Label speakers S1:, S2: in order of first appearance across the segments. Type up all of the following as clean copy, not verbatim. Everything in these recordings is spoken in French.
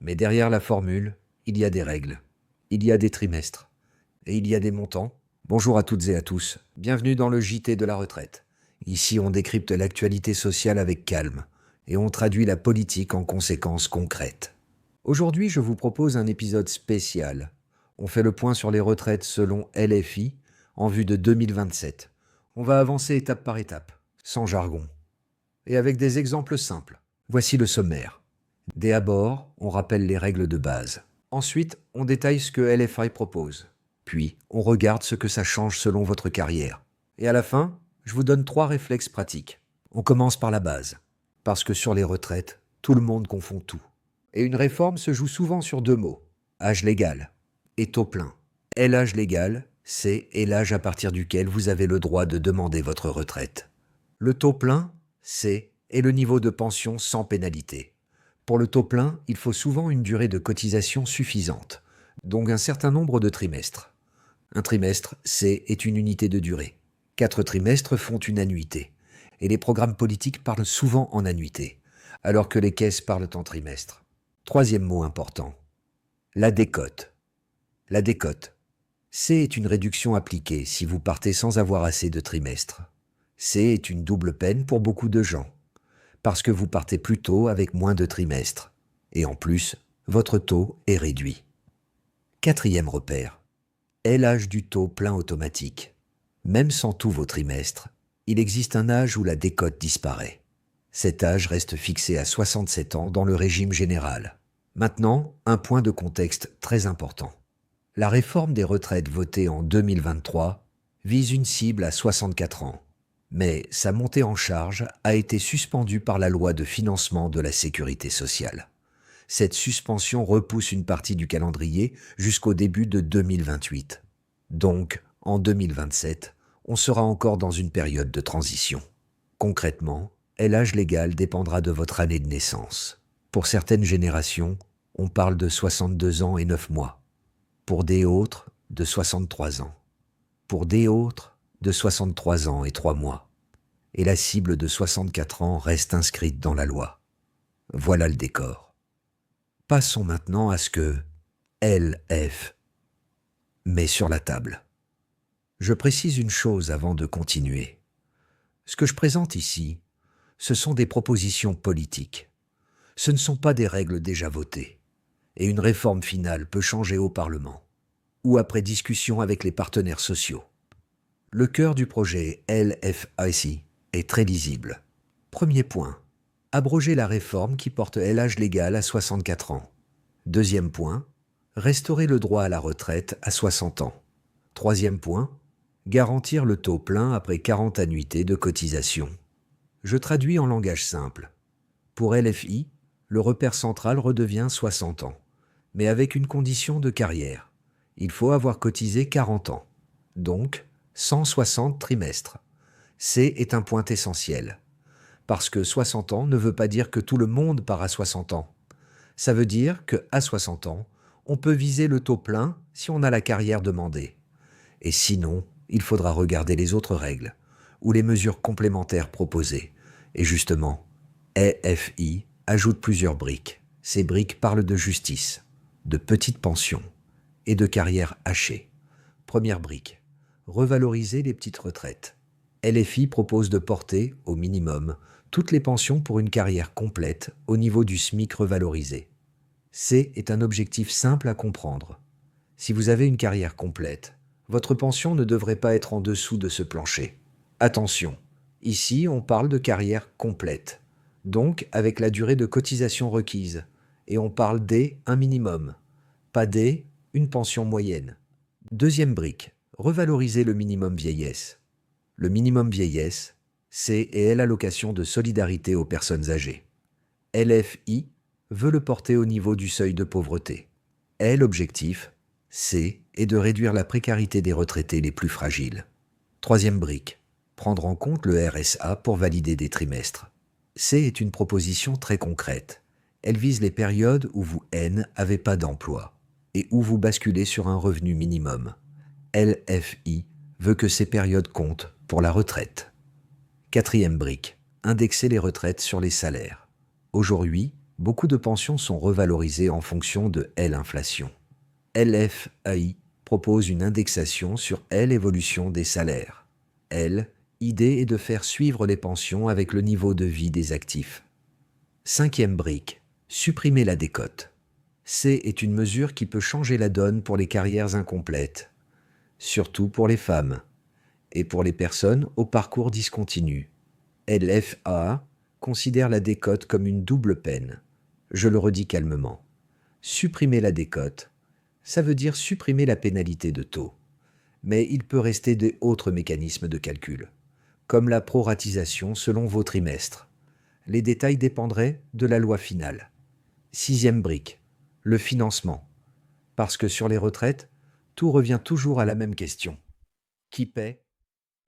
S1: Mais derrière la formule, il y a des règles, il y a des trimestres et il y a des montants. Bonjour à toutes et à tous, bienvenue dans le JT de la retraite. Ici, on décrypte l'actualité sociale avec calme et on traduit la politique en conséquences concrètes. Aujourd'hui, je vous propose un épisode spécial. On fait le point sur les retraites selon LFI en vue de 2027. On va avancer étape par étape, sans jargon, et avec des exemples simples. Voici le sommaire. Dès abord, on rappelle les règles de base. Ensuite, on détaille ce que LFI propose. Puis, on regarde ce que ça change selon votre carrière. Et à la fin, je vous donne 3 réflexes pratiques. On commence par la base. Parce que sur les retraites, tout le monde confond tout. Et une réforme se joue souvent sur 2 mots. Âge légal et taux plein. Et l'âge légal, c'est l'âge à partir duquel vous avez le droit de demander votre retraite. Le taux plein, c'est le niveau de pension sans pénalité. Pour le taux plein, il faut souvent une durée de cotisation suffisante, donc un certain nombre de trimestres. Un trimestre, est une unité de durée. 4 trimestres font une annuité. Et les programmes politiques parlent souvent en annuité, alors que les caisses parlent en trimestre. Troisième mot important, la décote. La décote, c'est une réduction appliquée si vous partez sans avoir assez de trimestres. C'est une double peine pour beaucoup de gens, parce que vous partez plus tôt avec moins de trimestres. Et en plus, votre taux est réduit. Quatrième repère, est l'âge du taux plein automatique. Même sans tous vos trimestres, il existe un âge où la décote disparaît. Cet âge reste fixé à 67 ans dans le régime général. Maintenant, un point de contexte très important. La réforme des retraites votée en 2023 vise une cible à 64 ans. Mais sa montée en charge a été suspendue par la loi de financement de la sécurité sociale. Cette suspension repousse une partie du calendrier jusqu'au début de 2028. Donc, en 2027, on sera encore dans une période de transition. Concrètement, l'âge légal dépendra de votre année de naissance. Pour certaines générations, on parle de 62 ans et 9 mois. Pour des autres, de 63 ans. Pour des autres, de 63 ans et 3 mois. Et la cible de 64 ans reste inscrite dans la loi. Voilà le décor. Passons maintenant à ce que LF met sur la table. Je précise une chose avant de continuer. Ce que je présente ici, ce sont des propositions politiques. Ce ne sont pas des règles déjà votées. Et une réforme finale peut changer au Parlement, ou après discussion avec les partenaires sociaux. Le cœur du projet LFIC est très lisible. Premier point, abroger la réforme qui porte l'âge légal à 64 ans. Deuxième point, restaurer le droit à la retraite à 60 ans. Troisième point, garantir le taux plein après 40 annuités de cotisation. Je traduis en langage simple. Pour LFI, le repère central redevient 60 ans, mais avec une condition de carrière. Il faut avoir cotisé 40 ans, donc 160 trimestres. C'est un point essentiel, parce que 60 ans ne veut pas dire que tout le monde part à 60 ans. Ça veut dire qu'à 60 ans, on peut viser le taux plein si on a la carrière demandée. Et sinon, il faudra regarder les autres règles, ou les mesures complémentaires proposées. Et justement, EFI ajoute plusieurs briques. Ces briques parlent de justice, de petites pensions et de carrières hachées. Première brique, revaloriser les petites retraites. LFI propose de porter, au minimum, toutes les pensions pour une carrière complète au niveau du SMIC revalorisé. C'est un objectif simple à comprendre. Si vous avez une carrière complète, votre pension ne devrait pas être en dessous de ce plancher. Attention, ici on parle de carrière complète, donc avec la durée de cotisation requise, et on parle un minimum, pas une pension moyenne. Deuxième brique, revaloriser le minimum vieillesse. Le minimum vieillesse, c'est l'allocation de solidarité aux personnes âgées. LFI veut le porter au niveau du seuil de pauvreté. L'objectif, c'est de réduire la précarité des retraités les plus fragiles. Troisième brique, prendre en compte le RSA pour valider des trimestres. C'est une proposition très concrète. Elle vise les périodes où vous n'avez pas d'emploi et où vous basculez sur un revenu minimum. LFI veut que ces périodes comptent pour la retraite. Quatrième brique, indexer les retraites sur les salaires. Aujourd'hui, Beaucoup de pensions sont revalorisées en fonction de l'inflation. LFAI propose une indexation sur l'évolution des salaires. L'idée est de faire suivre les pensions avec le niveau de vie des actifs. Cinquième brique, supprimer la décote. Est une mesure qui peut changer la donne pour les carrières incomplètes, surtout pour les femmes et pour les personnes au parcours discontinu. LFA considère la décote comme une double peine. Je le redis calmement. Supprimer la décote, ça veut dire supprimer la pénalité de taux. Mais il peut rester d'autres mécanismes de calcul, comme la proratisation selon vos trimestres. Les détails dépendraient de la loi finale. Sixième brique, le financement. Parce que sur les retraites, tout revient toujours à la même question. Qui paie?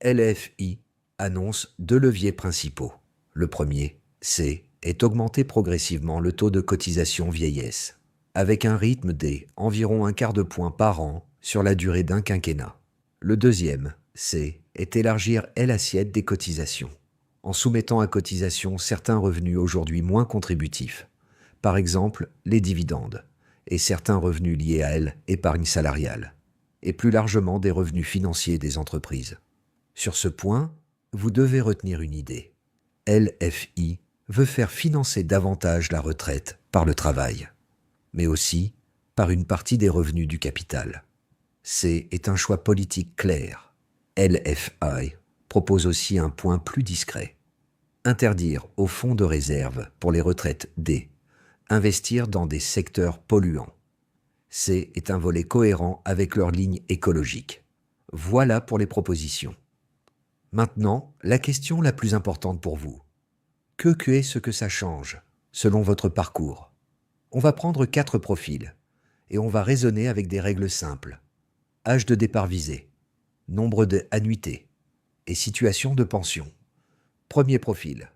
S1: LFI annonce 2 leviers principaux. Le premier, est augmenter progressivement le taux de cotisation vieillesse, avec un rythme d'environ 1/4 de point par an sur la durée d'un quinquennat. Le deuxième, est élargir l'assiette des cotisations, en soumettant à cotisation certains revenus aujourd'hui moins contributifs, par exemple les dividendes, et certains revenus liés à l'épargne salariale, et plus largement des revenus financiers des entreprises. Sur ce point, vous devez retenir une idée. LFI veut faire financer davantage la retraite par le travail, mais aussi par une partie des revenus du capital. Est un choix politique clair. LFI propose aussi un point plus discret. Interdire aux fonds de réserve pour les retraites investir dans des secteurs polluants. Est un volet cohérent avec leur ligne écologique. Voilà pour les propositions. Maintenant, la question la plus importante pour vous. Que est ce que ça change, selon votre parcours? On va prendre 4 profils, et on va raisonner avec des règles simples. Âge de départ visé, nombre d'annuités et situation de pension. Premier profil,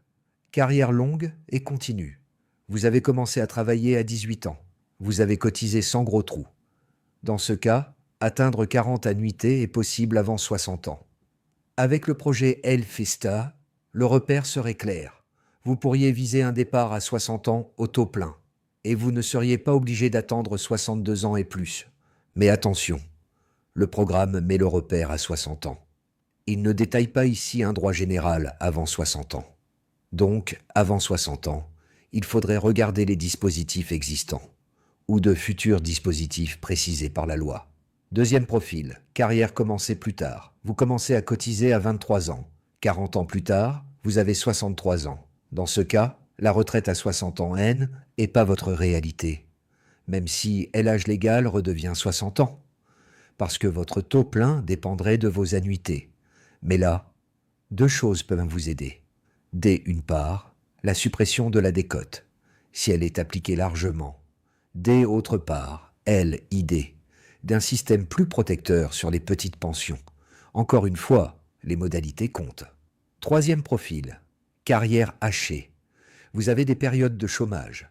S1: carrière longue et continue. Vous avez commencé à travailler à 18 ans. Vous avez cotisé sans gros trous. Dans ce cas, atteindre 40 annuités est possible avant 60 ans. Avec le projet Festa, le repère serait clair. Vous pourriez viser un départ à 60 ans au taux plein, et vous ne seriez pas obligé d'attendre 62 ans et plus. Mais attention, le programme met le repère à 60 ans. Il ne détaille pas ici un droit général avant 60 ans. Donc, avant 60 ans, il faudrait regarder les dispositifs existants, ou de futurs dispositifs précisés par la loi. Deuxième profil, carrière commencée plus tard. Vous commencez à cotiser à 23 ans. 40 ans plus tard, vous avez 63 ans. Dans ce cas, la retraite à 60 ans n'est pas votre réalité, même si l'âge légal redevient 60 ans, parce que votre taux plein dépendrait de vos annuités. Mais là, 2 choses peuvent vous aider. Une part, la suppression de la décote, si elle est appliquée largement. Autre part, l'idée d'un système plus protecteur sur les petites pensions. Encore une fois, les modalités comptent. Troisième profil, carrière hachée. Vous avez des périodes de chômage.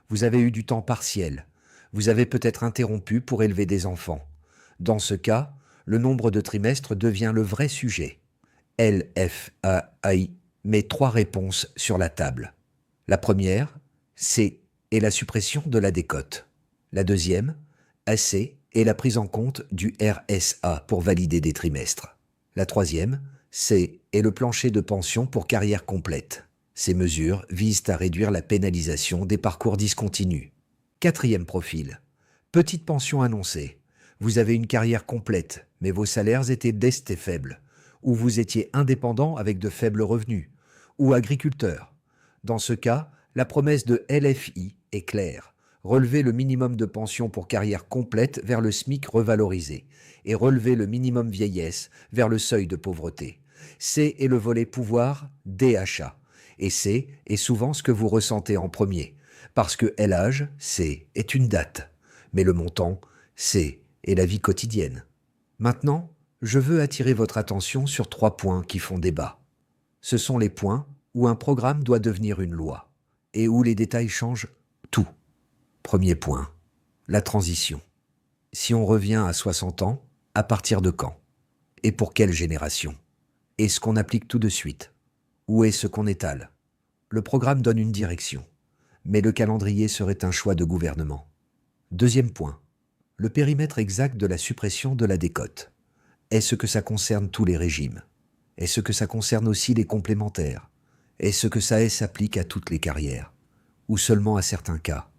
S1: Vous avez eu du temps partiel. Vous avez peut-être interrompu pour élever des enfants. Dans ce cas, le nombre de trimestres devient le vrai sujet. LFAI met 3 réponses sur la table. La première, est la suppression de la décote. La deuxième, est la prise en compte du RSA pour valider des trimestres. La troisième, est le plancher de pension pour carrière complète. Ces mesures visent à réduire la pénalisation des parcours discontinus. Quatrième profil, petite pension annoncée. Vous avez une carrière complète, mais vos salaires étaient faibles, ou vous étiez indépendant avec de faibles revenus, ou agriculteur. Dans ce cas, la promesse de LFI est claire. Relever le minimum de pension pour carrière complète vers le SMIC revalorisé et relever le minimum vieillesse vers le seuil de pauvreté. Est le volet pouvoir des achats. Et est souvent ce que vous ressentez en premier, parce que l'âge, est une date. Mais le montant, est la vie quotidienne. Maintenant, je veux attirer votre attention sur 3 points qui font débat. Ce sont les points où un programme doit devenir une loi et où les détails changent tout. Premier point, la transition. Si on revient à 60 ans, à partir de quand? Et pour quelle génération? Est-ce qu'on applique tout de suite? Ou est-ce qu'on étale? Le programme donne une direction. mais le calendrier serait un choix de gouvernement. Deuxième point, le périmètre exact de la suppression de la décote. Est-ce que ça concerne tous les régimes? Est-ce que ça concerne aussi les complémentaires? Est-ce que ça s'applique à toutes les carrières? Ou seulement à certains cas?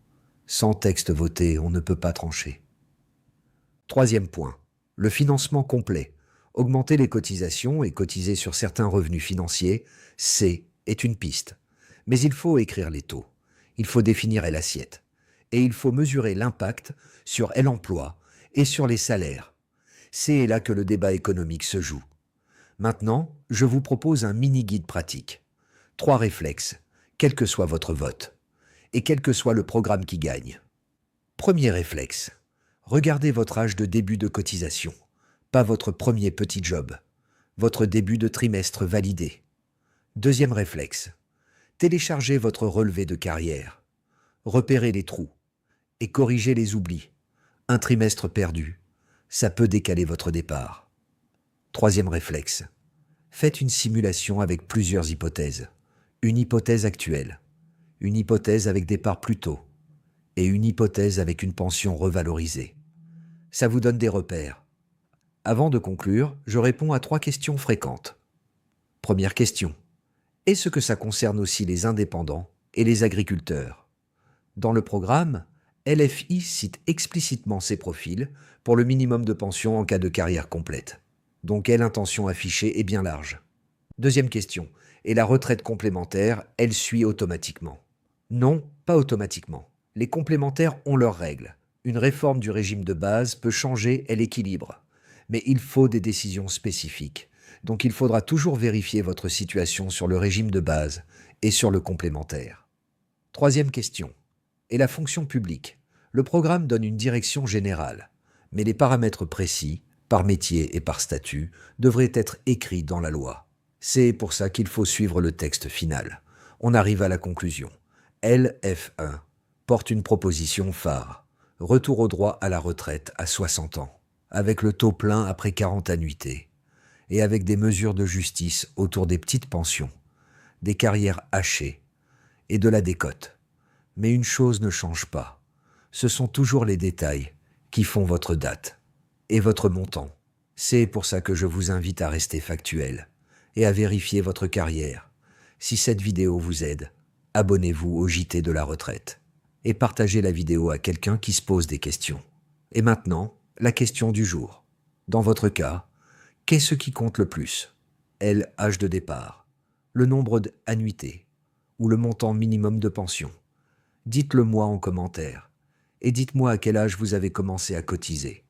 S1: Sans texte voté, on ne peut pas trancher. Troisième point, le financement complet. Augmenter les cotisations et cotiser sur certains revenus financiers, est une piste. Mais il faut écrire les taux, il faut définir l'assiette, et il faut mesurer l'impact sur l'emploi et sur les salaires. C'est là que le débat économique se joue. Maintenant, je vous propose un mini-guide pratique. 3 réflexes, quel que soit votre vote, et quel que soit le programme qui gagne. Premier réflexe, regardez votre âge de début de cotisation, pas votre premier petit job, votre début de trimestre validé. Deuxième réflexe, téléchargez votre relevé de carrière, repérez les trous et corrigez les oublis. Un trimestre perdu, ça peut décaler votre départ. Troisième réflexe, faites une simulation avec plusieurs hypothèses. Une hypothèse actuelle, une hypothèse avec départ plus tôt et une hypothèse avec une pension revalorisée. Ça vous donne des repères. Avant de conclure, je réponds à 3 questions fréquentes. Première question, est-ce que ça concerne aussi les indépendants et les agriculteurs? Dans le programme, LFI cite explicitement ces profils pour le minimum de pension en cas de carrière complète. Donc l'intention affichée est bien large. Deuxième question, et la retraite complémentaire, elle suit automatiquement? Non, pas automatiquement. Les complémentaires ont leurs règles. Une réforme du régime de base peut changer l'équilibre. Mais il faut des décisions spécifiques. Donc il faudra toujours vérifier votre situation sur le régime de base et sur le complémentaire. Troisième question. Et la fonction publique? Le programme donne une direction générale, mais les paramètres précis, par métier et par statut, devraient être écrits dans la loi. C'est pour ça qu'il faut suivre le texte final. On arrive à la conclusion. LF1 porte une proposition phare. Retour au droit à la retraite à 60 ans, avec le taux plein après 40 annuités, et avec des mesures de justice autour des petites pensions, des carrières hachées et de la décote. Mais une chose ne change pas. Ce sont toujours les détails qui font votre date et votre montant. C'est pour ça que je vous invite à rester factuel et à vérifier votre carrière. Si cette vidéo vous aide, abonnez-vous au JT de la retraite et partagez la vidéo à quelqu'un qui se pose des questions. Et maintenant, la question du jour. Dans votre cas, qu'est-ce qui compte le plus? L'âge de départ, le nombre d'annuités ou le montant minimum de pension? Dites-le moi en commentaire et dites-moi à quel âge vous avez commencé à cotiser.